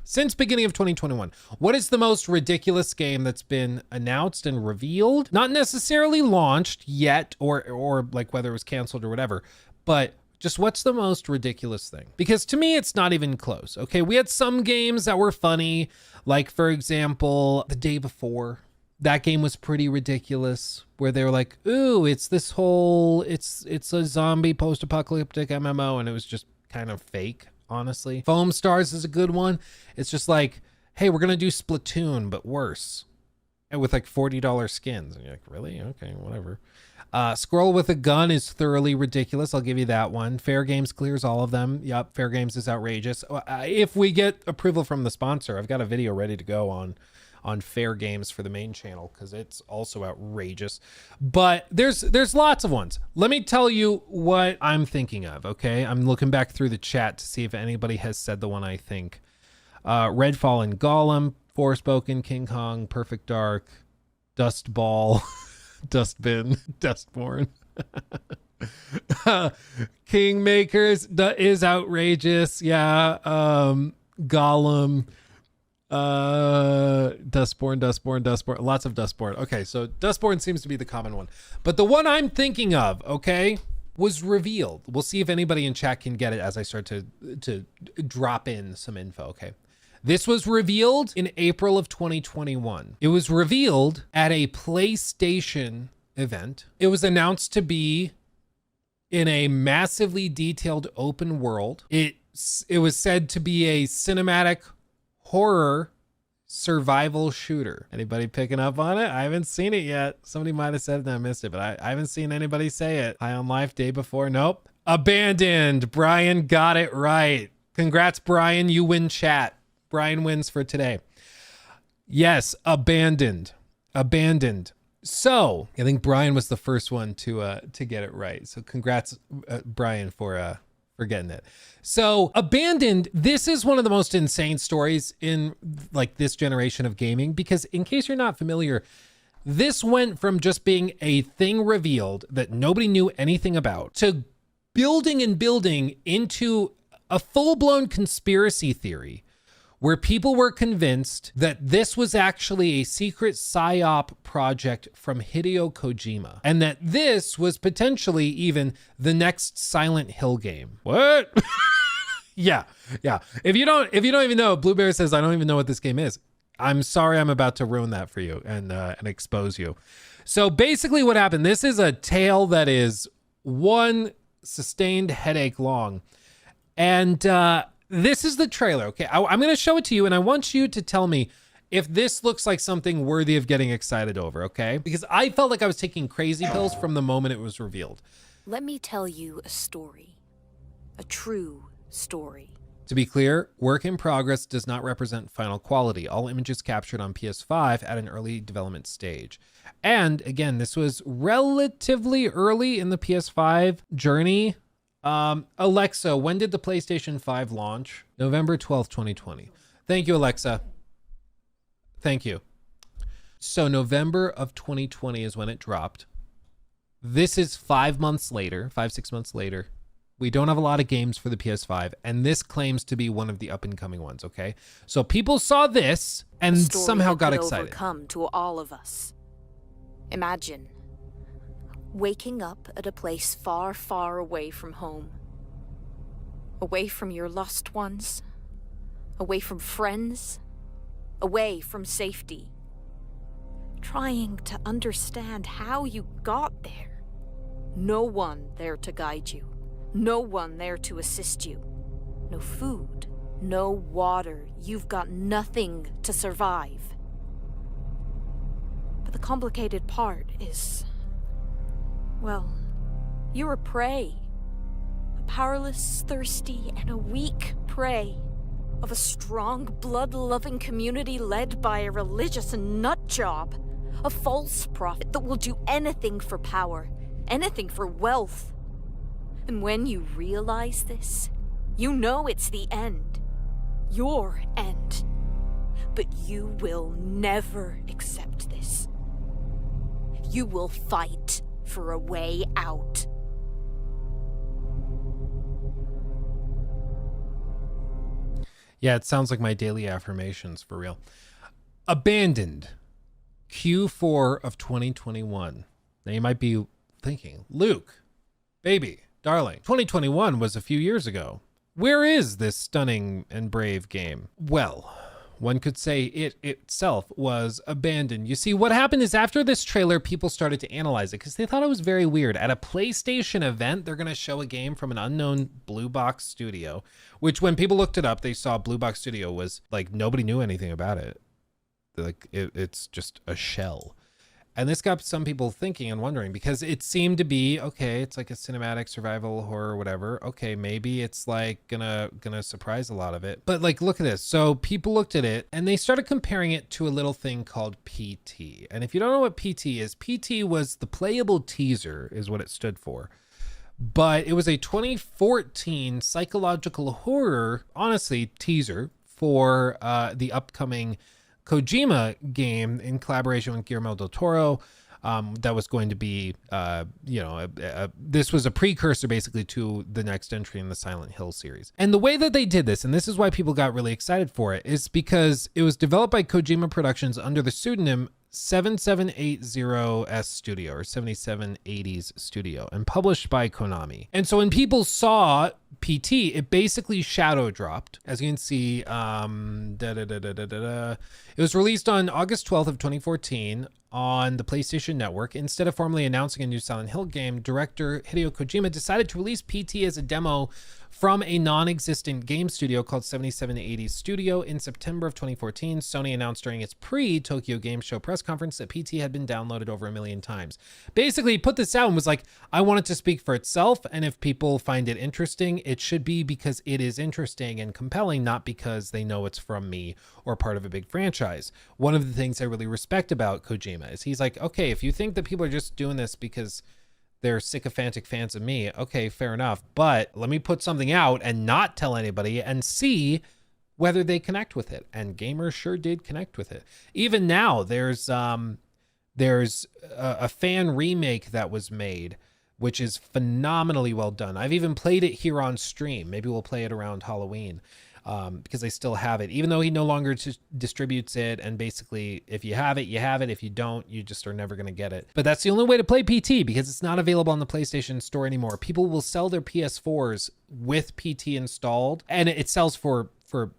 since beginning of 2021. What is the most ridiculous game that's been announced and revealed? Not necessarily launched yet, or like whether it was canceled or whatever, but just what's the most ridiculous thing? Because to me, it's not even close. Okay, we had some games that were funny, like for example, The Day Before. That game was pretty ridiculous, where they were like, ooh, it's this whole, it's a zombie post-apocalyptic MMO, and it was just kind of fake, honestly. Foam Stars is a good one. It's just like, hey, we're gonna do Splatoon, but worse. And with like $40 skins. And you're like, really? Okay, whatever. Squirrel with a Gun is thoroughly ridiculous. I'll give you that one. Fair Games clears all of them. Yep, Fair Games is outrageous. If we get approval from the sponsor, I've got a video ready to go on Fair Games for the main channel, because it's also outrageous. But there's lots of ones. Let me tell you what I'm thinking of, okay? I'm looking back through the chat to see if anybody has said the one I think. Redfall and Gollum, Forspoken, King Kong, Perfect Dark, Dust Ball, Dustbin, Dustborn. Kingmakers is outrageous. Yeah. Gollum. Dustborn, lots of Dustborn. Okay, so Dustborn seems to be the common one, but the one I'm thinking of, okay, was revealed. We'll see if anybody in chat can get it as I start to drop in some info. Okay, this was revealed in April of 2021. It was revealed at a PlayStation event. It was announced to be in a massively detailed open world. It was said to be a cinematic horror survival shooter. Anybody picking up on it? I haven't seen it yet. Somebody might have said it and I missed it, but I haven't seen anybody say it. High on Life, Day Before. Nope. Abandoned. Brian got it right. Congrats, Brian. You win chat. Brian wins for today. Yes, Abandoned. So I think Brian was the first one to get it right. So congrats, Brian, for getting it. So Abandoned, this is one of the most insane stories in like this generation of gaming, because in case you're not familiar, this went from just being a thing revealed that nobody knew anything about to building into a full-blown conspiracy theory where people were convinced that this was actually a secret PSYOP project from Hideo Kojima, and that this was potentially even the next Silent Hill game. What? Yeah. If you don't even know, Blueberry says, I don't even know what this game is. I'm sorry, I'm about to ruin that for you and expose you. So basically what happened, this is a tale that is one sustained headache long. And this is the trailer, okay? I'm going to show it to you, and I want you to tell me if this looks like something worthy of getting excited over, okay? Because I felt like I was taking crazy pills from the moment it was revealed. Let me tell you a story. A true story. To be clear, work in progress does not represent final quality. All images captured on PS5 at an early development stage. And again, this was relatively early in the PS5 journey. Alexa, when did the PlayStation 5 launch? November 12th, 2020. Thank you, Alexa. Thank you. So November of 2020 is when it dropped. This is 5 months later, 6 months later. We don't have a lot of games for the PS5, and this claims to be one of the up-and-coming ones, okay? So people saw this and somehow got excited. Overcome to all of us. Imagine waking up at a place far, far away from home. Away from your lost ones. Away from friends. Away from safety. Trying to understand how you got there. No one there to guide you. No one there to assist you. No food. No water. You've got nothing to survive. But the complicated part is, well, you're a prey. A powerless, thirsty, and a weak prey of a strong, blood-loving community led by a religious nutjob. A false prophet that will do anything for power, anything for wealth. And when you realize this, you know it's the end. Your end. But you will never accept this. You will fight for a way out. Yeah, it sounds like my daily affirmations for real. Abandoned. Q4 of 2021. Now you might be thinking, Luke, baby, darling, 2021 was a few years ago. Where is this stunning and brave game? Well, one could say it itself was abandoned. You see, what happened is after this trailer, people started to analyze it because they thought it was very weird. At a PlayStation event, they're going to show a game from an unknown Blue Box studio, which when people looked it up, they saw Blue Box Studio was like, nobody knew anything about it. Like it's just a shell. And this got some people thinking and wondering because it seemed to be, okay, it's like a cinematic survival horror or whatever. Okay, maybe it's like gonna surprise a lot of it. But like, look at this. So people looked at it and they started comparing it to a little thing called PT. And if you don't know what PT is, PT was the playable teaser is what it stood for. But it was a 2014 psychological horror, honestly, teaser for the upcoming Kojima game in collaboration with Guillermo del Toro. That was going to be, this was a precursor basically to the next entry in the Silent Hill series. And the way that they did this, and this is why people got really excited for it, is because it was developed by Kojima Productions under the pseudonym 7780S Studio or 7780s Studio and published by Konami. And so when people saw PT, it basically shadow dropped. As you can see, it was released on August 12th of 2014 on the PlayStation Network. Instead of formally announcing a new Silent Hill game, director Hideo Kojima decided to release PT as a demo from a non-existent game studio called 7780 Studio in September of 2014. Sony announced during its pre-Tokyo Game Show press conference that PT had been downloaded over 1 million times. Basically, he put this out and was like, I want it to speak for itself, and if people find it interesting, it should be because it is interesting and compelling, not because they know it's from me or part of a big franchise. One of the things I really respect about Kojima is he's like, okay, if you think that people are just doing this because they're sycophantic fans of me, okay, fair enough. But let me put something out and not tell anybody and see whether they connect with it. And gamers sure did connect with it. Even now, there's a fan remake that was made, which is phenomenally well done. I've even played it here on stream. Maybe we'll play it around Halloween. Because I still have it, even though he no longer distributes it. And basically, if you have it, you have it. If you don't, you just are never going to get it. But that's the only way to play PT because it's not available on the PlayStation Store anymore. People will sell their PS4s with PT installed, and it sells for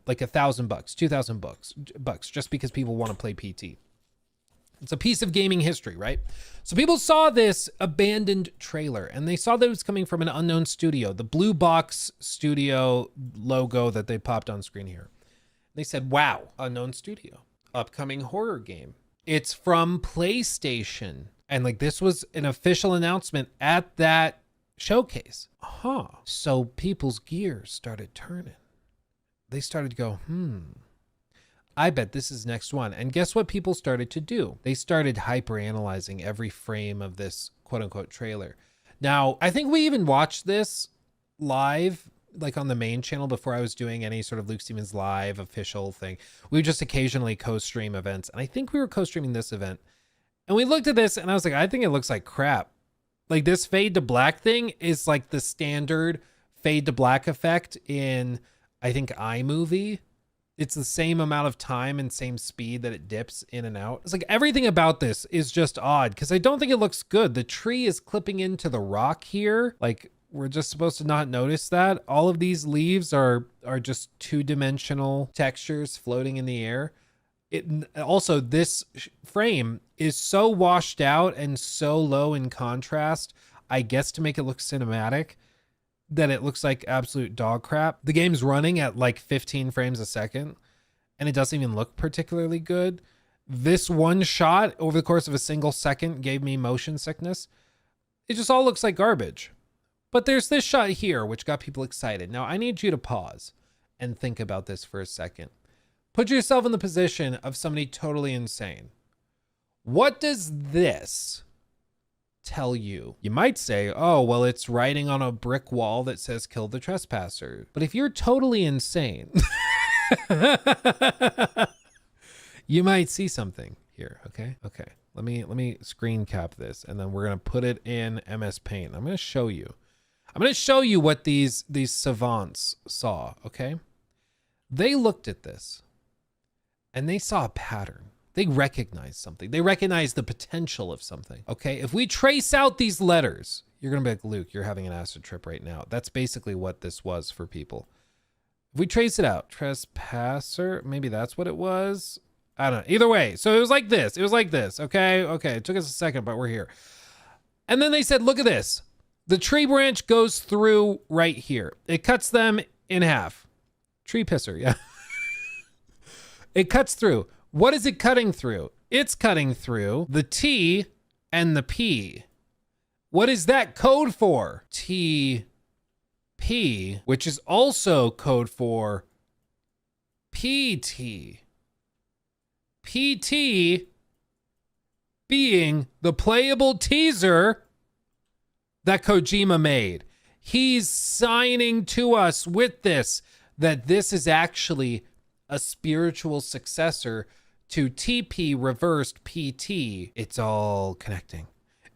like $1,000, $2,000 just because people want to play PT. It's a piece of gaming history, right? So people saw this abandoned trailer and they saw that it was coming from an unknown studio, the Blue Box Studio logo that they popped on screen here. They said, wow, unknown studio, upcoming horror game. It's from PlayStation. And like this was an official announcement at that showcase. So people's gears started turning. They started to go, I bet this is next one. And guess what people started to do? They started hyper analyzing every frame of this quote unquote trailer. Now, I think we even watched this live, like on the main channel before I was doing any sort of Luke Stevens live official thing. We would just occasionally co-stream events. And I think we were co-streaming this event. And we looked at this and I was like, I think it looks like crap. Like this fade to black thing is like the standard fade to black effect in, I think, iMovie. It's the same amount of time and same speed that it dips in and out. It's like everything about this is just odd because I don't think it looks good. The tree is clipping into the rock here. Like we're just supposed to not notice that. All of these leaves are just two-dimensional textures floating in the air. Also, this frame is so washed out and so low in contrast, I guess to make it look cinematic, that it looks like absolute dog crap. The game's running at like 15 frames a second and it doesn't even look particularly good. This one shot over the course of a single second gave me motion sickness. It just all looks like garbage. But there's this shot here, which got people excited. Now I need you to pause and think about this for a second. Put yourself in the position of somebody totally insane. What does this tell you? You might say, oh, well, it's writing on a brick wall that says kill the trespasser. But if you're totally insane, you might see something here. Okay. Let me screen cap this and then we're going to put it in MS Paint. I'm going to show you what these savants saw. Okay. They looked at this and they saw a pattern. They recognized something. They recognized the potential of something. Okay, if we trace out these letters, you're going to be like, Luke, you're having an acid trip right now. That's basically what this was for people. If we trace it out, trespasser, maybe that's what it was. I don't know. Either way, so it was like this. It was like this. Okay, it took us a second, but we're here. And then they said, look at this. The tree branch goes through right here. It cuts them in half. Tree pisser, yeah. It cuts through. What is it cutting through? It's cutting through the T and the P. What is that code for? TP, which is also code for PT. PT being the playable teaser that Kojima made. He's signing to us with this, that this is actually a spiritual successor to TP reversed PT. It's all connecting.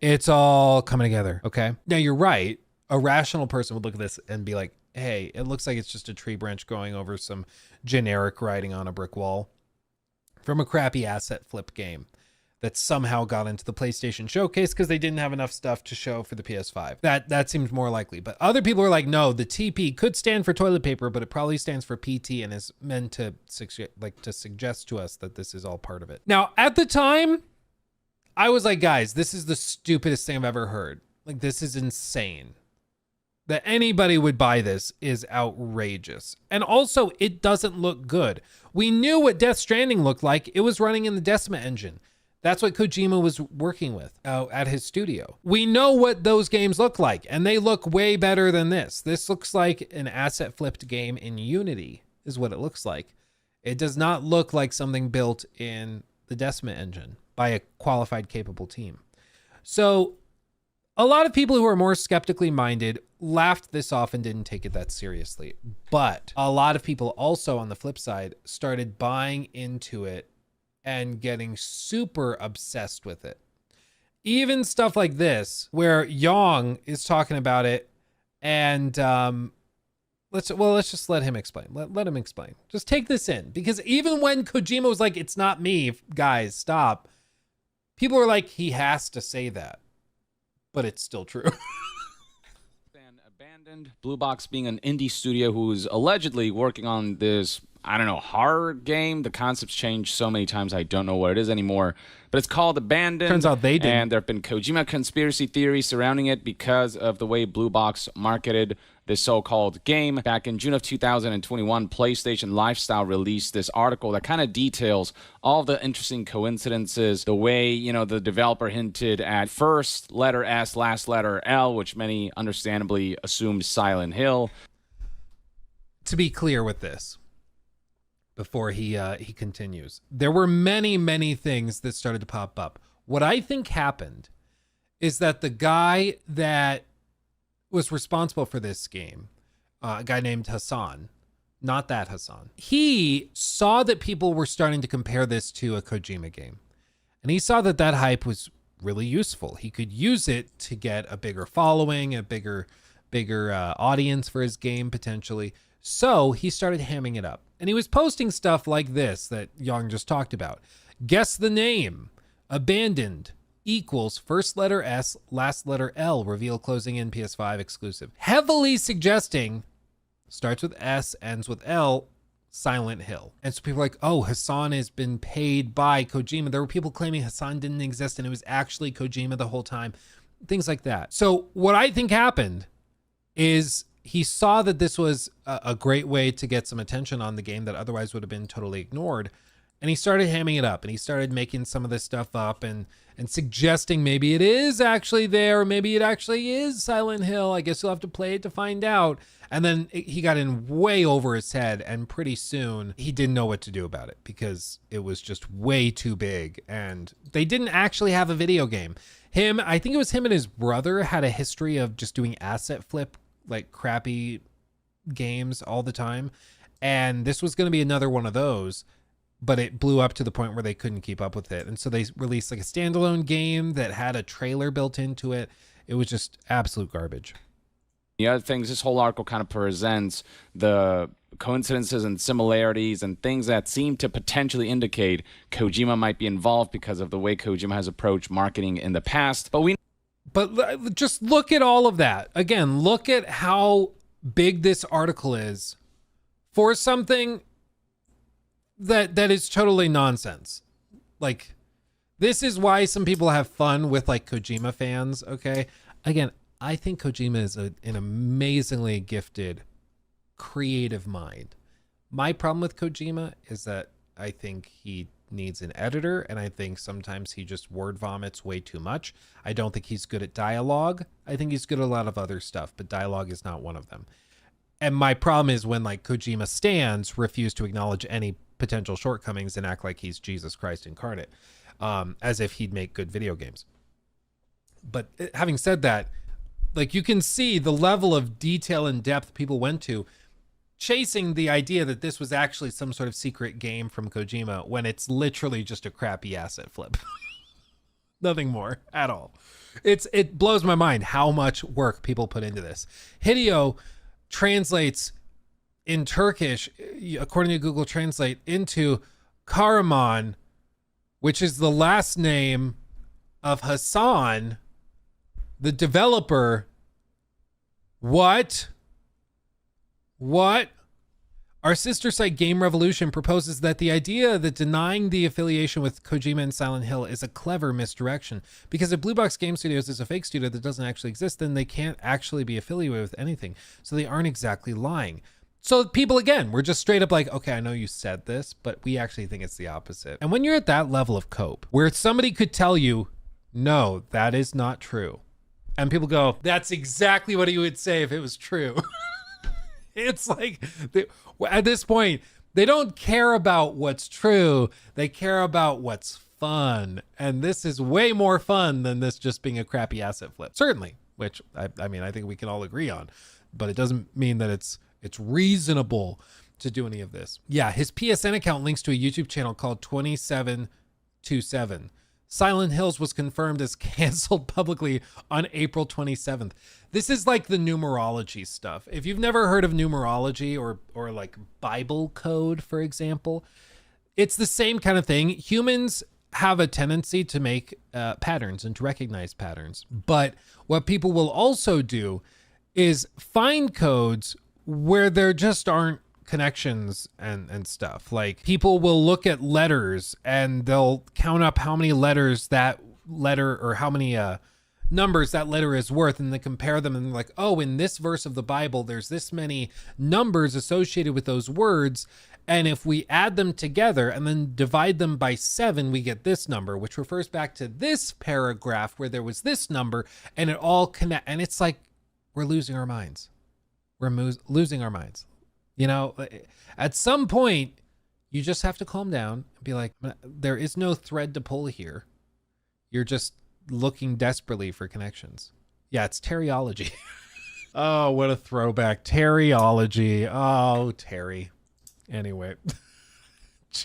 It's all coming together. Okay. Now you're right. A rational person would look at this and be like, hey, it looks like it's just a tree branch going over some generic writing on a brick wall from a crappy asset flip game that somehow got into the PlayStation Showcase because they didn't have enough stuff to show for the PS5. That seems more likely. But other people are like, no, the TP could stand for toilet paper, but it probably stands for PT and is meant to suggest to us that this is all part of it. Now, at the time, I was like, guys, this is the stupidest thing I've ever heard. Like, this is insane. That anybody would buy this is outrageous. And also, it doesn't look good. We knew what Death Stranding looked like. It was running in the Decima engine. That's what Kojima was working with at his studio. We know what those games look like, and they look way better than this. This looks like an asset flipped game in Unity, is what it looks like. It does not look like something built in the Decima engine by a qualified, capable team. So a lot of people who are more skeptically minded laughed this off and didn't take it that seriously. But a lot of people also, on the flip side, started buying into it and getting super obsessed with it. Even stuff like this, where Yong is talking about it, and let's just let him explain. Let him explain. Just take this in, because even when Kojima was like, "It's not me, guys, stop," people are like, he has to say that, but it's still true. Abandoned. Blue Box being an indie studio who's allegedly working on this, I don't know, horror game. The concept's changed so many times, I don't know what it is anymore. But it's called Abandoned. Turns out they did. And there have been Kojima conspiracy theories surrounding it because of the way Blue Box marketed this so-called game. Back in June of 2021, PlayStation Lifestyle released this article that kind of details all the interesting coincidences, the way, you know, the developer hinted at first letter S, last letter L, which many understandably assumed Silent Hill. To be clear with this, before he continues, there were many things that started to pop up. What I think happened is that the guy that was responsible for this game, a guy named Hassan, not that Hassan, he saw that people were starting to compare this to a Kojima game. And he saw that that hype was really useful. He could use it to get a bigger following, a bigger audience for his game, potentially. So he started hamming it up. And he was posting stuff like this that Young just talked about. Guess the name. Abandoned equals first letter S, last letter L, reveal closing in PS5 exclusive. Heavily suggesting, starts with S, ends with L, Silent Hill. And so people are like, oh, Hassan has been paid by Kojima. There were people claiming Hassan didn't exist and it was actually Kojima the whole time. Things like that. So what I think happened is he saw that this was a great way to get some attention on the game that otherwise would have been totally ignored. And he started hamming it up, and he started making some of this stuff up and suggesting maybe it is actually there, or maybe it actually is Silent Hill. I guess you'll have to play it to find out. And then he got in way over his head, and pretty soon he didn't know what to do about it because it was just way too big. And they didn't actually have a video game. I think it was him and his brother had a history of just doing asset flip, like crappy games all the time. And this was going to be another one of those, but it blew up to the point where they couldn't keep up with it. And so they released like a standalone game that had a trailer built into it. It was just absolute garbage. The other things, this whole article kind of presents the coincidences and similarities and things that seem to potentially indicate Kojima might be involved because of the way Kojima has approached marketing in the past. But just look at all of that. Again, look at how big this article is for something that is totally nonsense. Like, this is why some people have fun with like Kojima fans, okay? Again, I think Kojima is an amazingly gifted, creative mind. My problem with Kojima is that I think he needs an editor, and I think sometimes he just word vomits way too much. I don't think he's good at dialogue. I think he's good at a lot of other stuff, but dialogue is not one of them. And my problem is when like Kojima stans refuse to acknowledge any potential shortcomings and act like he's Jesus Christ incarnate, as if he'd make good video games. But having said that, like, you can see the level of detail and depth people went to chasing the idea that this was actually some sort of secret game from Kojima when it's literally just a crappy asset flip. Nothing more at all. It blows my mind how much work people put into this. Hideo translates in Turkish, according to Google Translate, into Karaman, which is the last name of Hassan, the developer. What? Our sister site Game Revolution proposes that the idea that denying the affiliation with Kojima and Silent Hill is a clever misdirection, because if Blue Box Game Studios is a fake studio that doesn't actually exist, then they can't actually be affiliated with anything, so they aren't exactly lying. So people, again, we're just straight up like, okay, I know you said this, but we actually think it's the opposite. And when you're at that level of cope, where somebody could tell you, no, that is not true, and people go, that's exactly what he would say if it was true. It's like, at this point, they don't care about what's true. They care about what's fun. And this is way more fun than this just being a crappy asset flip. Certainly, which I mean, I think we can all agree on, but it doesn't mean that it's reasonable to do any of this. Yeah, his PSN account links to a YouTube channel called 2727. Silent Hills was confirmed as canceled publicly on April 27th. This is like the numerology stuff. If you've never heard of numerology or like Bible code, for example, it's the same kind of thing. Humans have a tendency to make patterns and to recognize patterns. But what people will also do is find codes where there just aren't connections and stuff. Like, people will look at letters and they'll count up how many letters that letter, or how many numbers that letter is worth, and they compare them, and like, oh, in this verse of the Bible there's this many numbers associated with those words, and if we add them together and then divide them by 7, we get this number, which refers back to this paragraph where there was this number, and it all connect. And it's like, we're losing our minds. Losing our minds. You know, at some point, you just have to calm down and be like, there is no thread to pull here. You're just looking desperately for connections. Yeah, it's Terryology. Oh, what a throwback. Terryology. Oh, Terry. Anyway.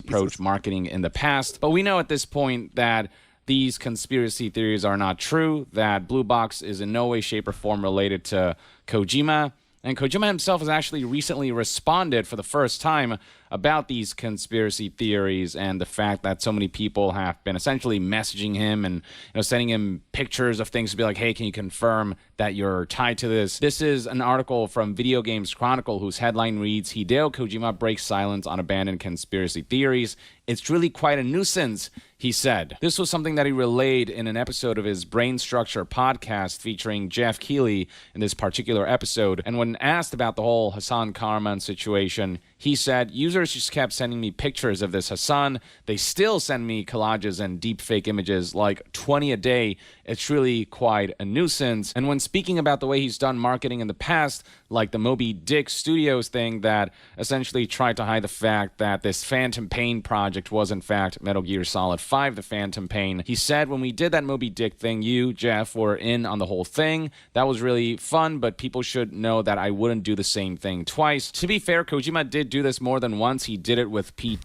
Approach marketing in the past. But we know at this point that these conspiracy theories are not true, that Blue Box is in no way, shape, or form related to Kojima. And Kojima himself has actually recently responded for the first time about these conspiracy theories and the fact that so many people have been essentially messaging him and sending him pictures of things to be like, hey, can you confirm that you're tied to this? This is an article from Video Games Chronicle whose headline reads, Hideo Kojima breaks silence on abandoned conspiracy theories. It's really quite a nuisance, he said. This was something that he relayed in an episode of his Brain Structure podcast featuring Jeff Keighley in this particular episode. And when asked about the whole Hassan Karaman situation, he said, users just kept sending me pictures of this Hassan. They still send me collages and deepfake images, like 20 a day. It's really quite a nuisance. And when speaking about the way he's done marketing in the past, like the Moby Dick Studios thing that essentially tried to hide the fact that this Phantom Pain project was in fact Metal Gear Solid 5, the Phantom Pain. He said, when we did that Moby Dick thing, you, Jeff, were in on the whole thing. That was really fun, but people should know that I wouldn't do the same thing twice. To be fair, Kojima did do this more than once. He did it with Pete.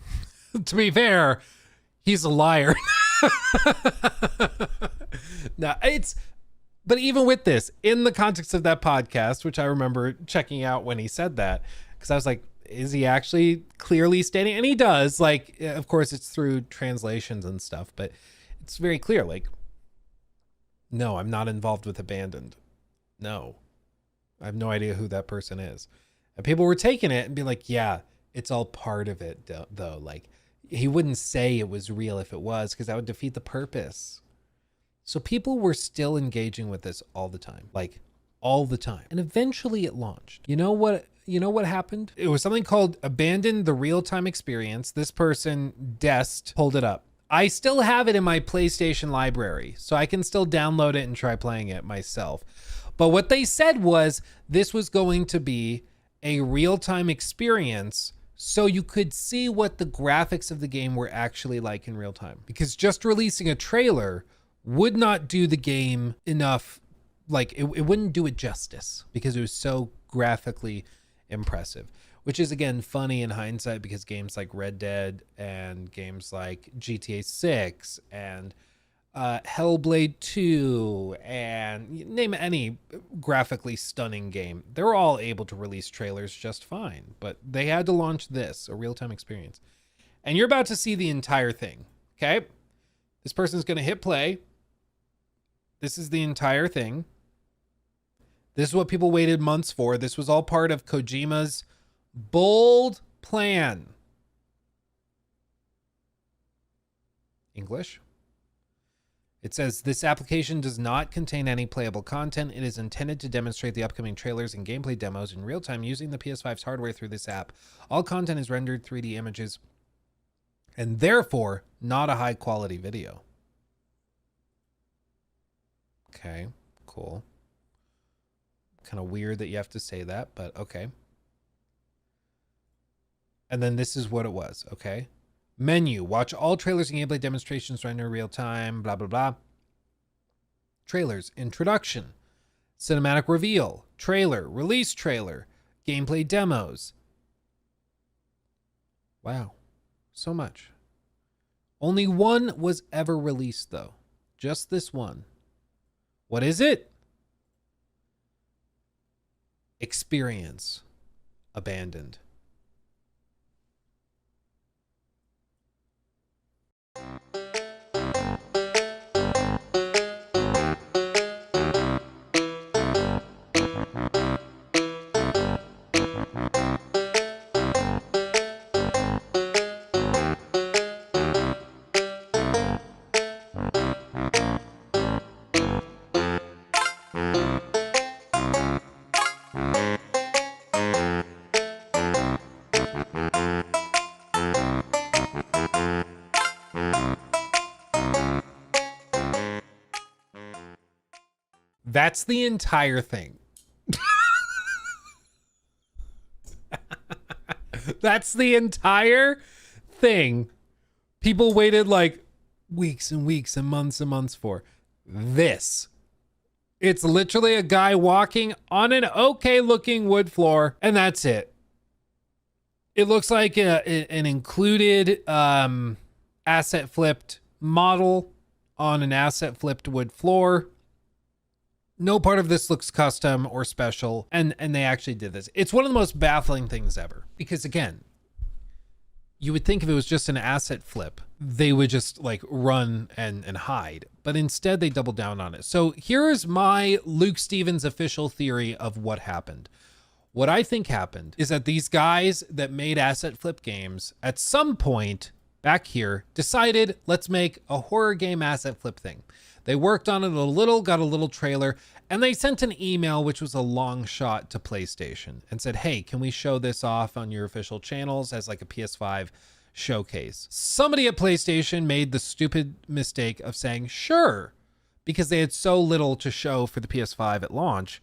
To be fair, he's a liar. No, But even with this, in the context of that podcast, which I remember checking out when he said that, because I was like, is he actually clearly stating? And he does. Like, of course, it's through translations and stuff, but it's very clear. Like, no, I'm not involved with Abandoned. No, I have no idea who that person is. And people were taking it and be like, yeah, it's all part of it, though. Like, he wouldn't say it was real if it was, because that would defeat the purpose. So people were still engaging with this all the time, like all the time. And eventually it launched. You know what happened? It was something called Abandon the Real-Time Experience. This person, Dest, pulled it up. I still have it in my PlayStation library, so I can still download it and try playing it myself. But what they said was this was going to be a real-time experience, so you could see what the graphics of the game were actually like in real time. Because just releasing a trailer would not do the game enough, like it wouldn't do it justice, because it was so graphically impressive, which is again funny in hindsight, because games like Red Dead and games like GTA 6 and Hellblade 2 and name any graphically stunning game, they're all able to release trailers just fine, but they had to launch this, a real-time experience. And you're about to see the entire thing. Okay, this person's going to hit play. This is the entire thing. This is what people waited months for. This was all part of Kojima's bold plan. English. It says, this application does not contain any playable content. It is intended to demonstrate the upcoming trailers and gameplay demos in real time using the PS5's hardware through this app. All content is rendered 3D images and therefore not a high quality video. Okay, cool. Kind of weird that you have to say that, but okay. And then this is what it was, okay? Menu, watch all trailers and gameplay demonstrations render real time, blah, blah, blah. Trailers, introduction, cinematic reveal, trailer, release trailer, gameplay demos. Wow, so much. Only one was ever released though, just this one. What is it? Experience Abandoned. That's the entire thing. That's the entire thing. People waited like weeks and weeks and months for this. It's literally a guy walking on an okay looking wood floor, and that's it. It looks like an included asset flipped model on an asset flipped wood floor. No part of this looks custom or special, and they actually did this. It's one of the most baffling things ever, because again, you would think if it was just an asset flip, they would just like run and hide, but instead they doubled down on it. So here's my Luke Stevens official theory of what happened. What I think happened is that these guys that made asset flip games at some point back here decided, let's make a horror game asset flip thing. They worked on it a little, got a little trailer, and they sent an email, which was a long shot, to PlayStation and said, hey, can we show this off on your official channels as like a PS5 showcase? Somebody at PlayStation made the stupid mistake of saying, sure, because they had so little to show for the PS5 at launch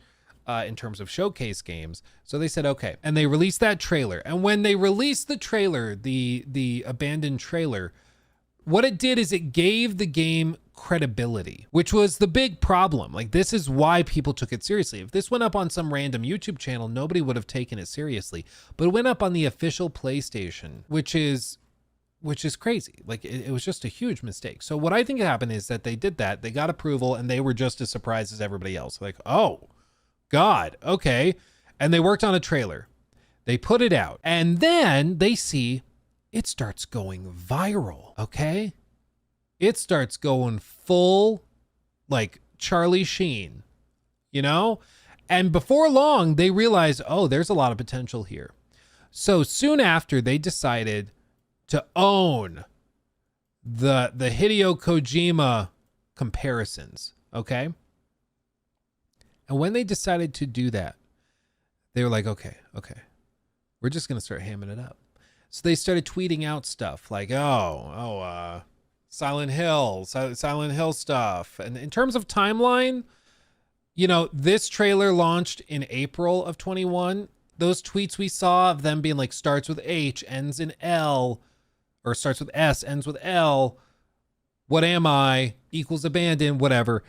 in terms of showcase games. So they said, okay. And they released that trailer. And when they released the trailer, the Abandoned trailer, what it did is it gave the game credibility, which was the big problem. Like, this is why people took it seriously. If this went up on some random YouTube channel, nobody would have taken it seriously. But it went up on the official PlayStation, which is which is crazy. Like it was just a huge mistake. So what I think happened is that they did that. They got approval and they were just as surprised as everybody else. Like, oh God, okay. And they worked on a trailer. They put it out and then they see it starts going viral. Okay. It starts going full like Charlie Sheen, you know? And before long, they realize, oh, there's a lot of potential here. So soon after, they decided to own the Hideo Kojima comparisons, okay? And when they decided to do that, they were like, okay, we're just going to start hamming it up. So they started tweeting out stuff like, Silent Hill stuff. And in terms of timeline, you know, this trailer launched in April of 21. Those tweets we saw of them being like starts with H, ends in L, or starts with S, ends with L. What am I? Equals abandoned, whatever.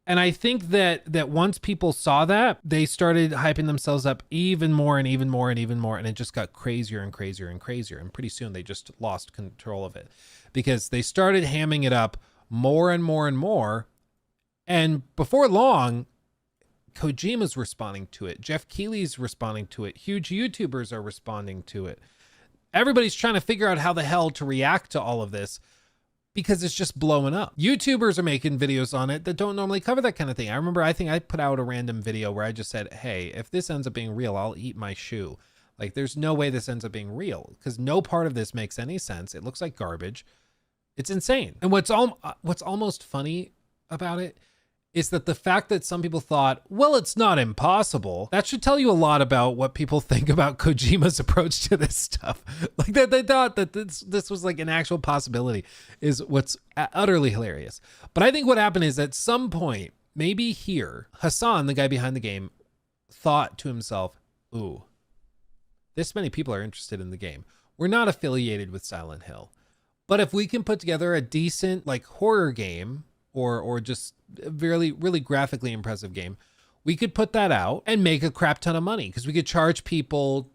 And I think that once people saw that, they started hyping themselves up even more and even more and even more. And it just got crazier and crazier and crazier. And pretty soon they just lost control of it because they started hamming it up more and more and more. And before long, Kojima's responding to it. Jeff Keighley's responding to it. Huge YouTubers are responding to it. Everybody's trying to figure out how the hell to react to all of this because it's just blowing up. YouTubers are making videos on it that don't normally cover that kind of thing. I think I put out a random video where I just said, hey, if this ends up being real, I'll eat my shoe. Like, there's no way this ends up being real because no part of this makes any sense. It looks like garbage. It's insane. And what's almost funny about it is that the fact that some people thought, well, it's not impossible, that should tell you a lot about what people think about Kojima's approach to this stuff. Like that they thought that this was like an actual possibility is what's utterly hilarious. But I think what happened is at some point, maybe here, Hassan, the guy behind the game, thought to himself, ooh, this many people are interested in the game. We're not affiliated with Silent Hill. But if we can put together a decent like horror game or just a really graphically impressive game, we could put that out and make a crap ton of money because we could charge people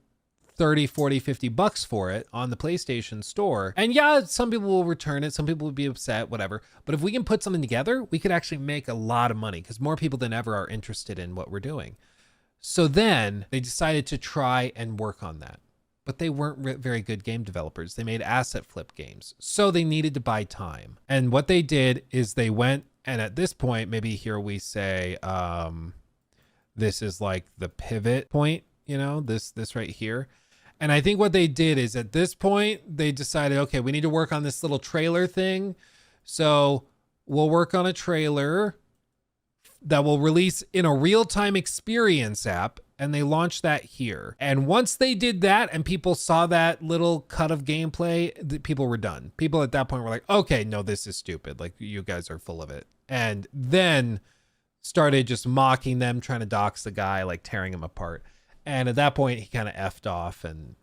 30, 40, 50 bucks for it on the PlayStation store. And yeah, some people will return it. Some people will be upset, whatever. But if we can put something together, we could actually make a lot of money because more people than ever are interested in what we're doing. So then they decided to try and work on that. But they weren't very good game developers. They made asset flip games. So they needed to buy time. And what they did is they went, and at this point, maybe here we say, this is like the pivot point, you know, this right here. And I think what they did is at this point, they decided, okay, we need to work on this little trailer thing. So we'll work on a trailer that will release in a real-time experience app. And they launched that here. And once they did that and people saw that little cut of gameplay, the people were done. People at that point were like, okay, no, this is stupid. Like, you guys are full of it. And then started just mocking them, trying to dox the guy, like tearing him apart. And at that point, he kind of effed off and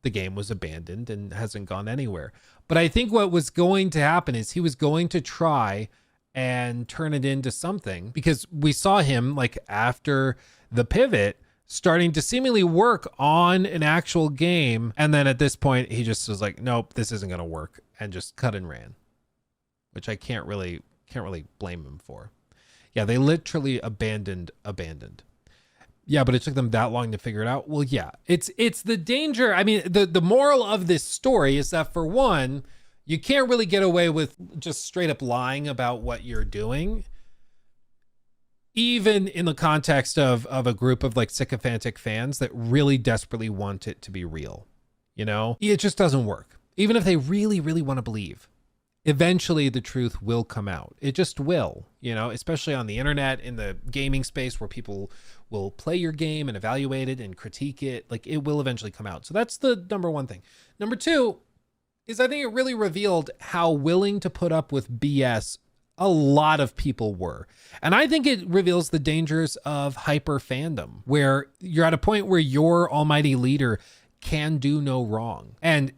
the game was abandoned and hasn't gone anywhere. But I think what was going to happen is he was going to try and turn it into something because we saw him like after the pivot starting to seemingly work on an actual game. And then at this point, he just was like, nope, this isn't going to work, and just cut and ran, which I can't really blame him for. Yeah, they literally abandoned. Yeah, but it took them that long to figure it out. Well, yeah, it's the danger. I mean, the moral of this story is that, for one, you can't really get away with just straight up lying about what you're doing, even in the context of a group of like sycophantic fans that really desperately want it to be real. You know, it just doesn't work. Even if they really want to believe, eventually the truth will come out. It just will, you know, especially on the internet, in the gaming space where people will play your game and evaluate it and critique it. Like, it will eventually come out. So that's the number one thing. Number two is I think it really revealed how willing to put up with BS a lot of people were. And I think it reveals the dangers of hyper fandom, where you're at a point where your almighty leader can do no wrong. And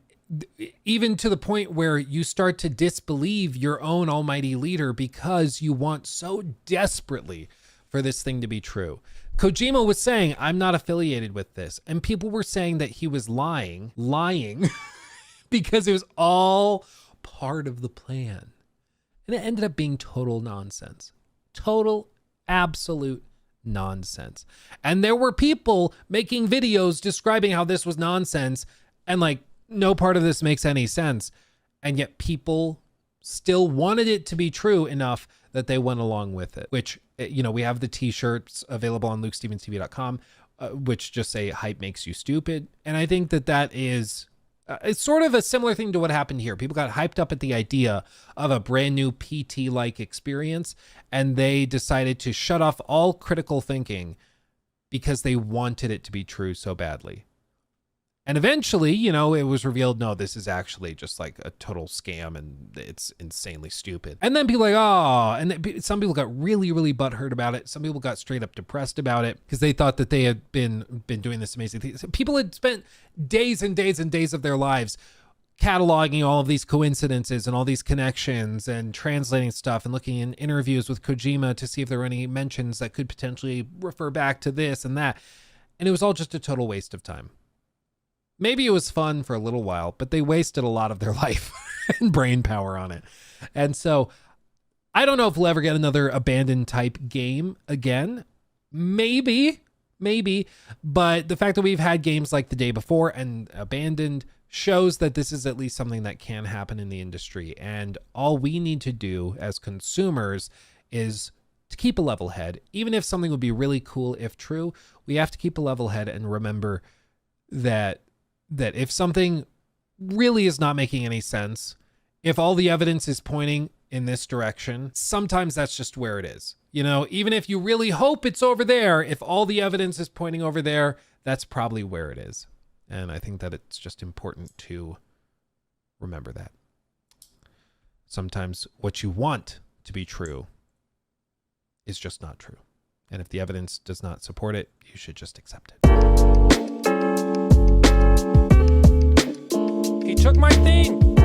even to the point where you start to disbelieve your own almighty leader because you want so desperately for this thing to be true. Kojima was saying, I'm not affiliated with this. And people were saying that he was lying because it was all part of the plan. And it ended up being total nonsense. Total, absolute nonsense. And there were people making videos describing how this was nonsense, and like no part of this makes any sense. And yet people still wanted it to be true enough that they went along with it, which, you know, we have the t-shirts available on lukestevensTV.com, which just say hype makes you stupid. And I think that that is, it's sort of a similar thing to what happened here. People got hyped up at the idea of a brand new PT-like experience, and they decided to shut off all critical thinking because they wanted it to be true so badly. And eventually, you know, it was revealed, no, this is actually just like a total scam and it's insanely stupid. And then people were like, oh, and some people got really, really butthurt about it. Some people got straight up depressed about it because they thought that they had been doing this amazing thing. So people had spent days and days and days of their lives cataloging all of these coincidences and all these connections and translating stuff and looking in interviews with Kojima to see if there were any mentions that could potentially refer back to this and that. And it was all just a total waste of time. Maybe it was fun for a little while, but they wasted a lot of their life and brain power on it. And so I don't know if we'll ever get another abandoned type game again. Maybe, but the fact that we've had games like The Day Before and Abandoned shows that this is at least something that can happen in the industry. And all we need to do as consumers is to keep a level head. Even if something would be really cool if true, we have to keep a level head and remember that if something really is not making any sense, if all the evidence is pointing in this direction, sometimes that's just where it is. You know, even if you really hope it's over there, if all the evidence is pointing over there, that's probably where it is. And I think that it's just important to remember that. Sometimes what you want to be true is just not true. And if the evidence does not support it, you should just accept it. He took my thing.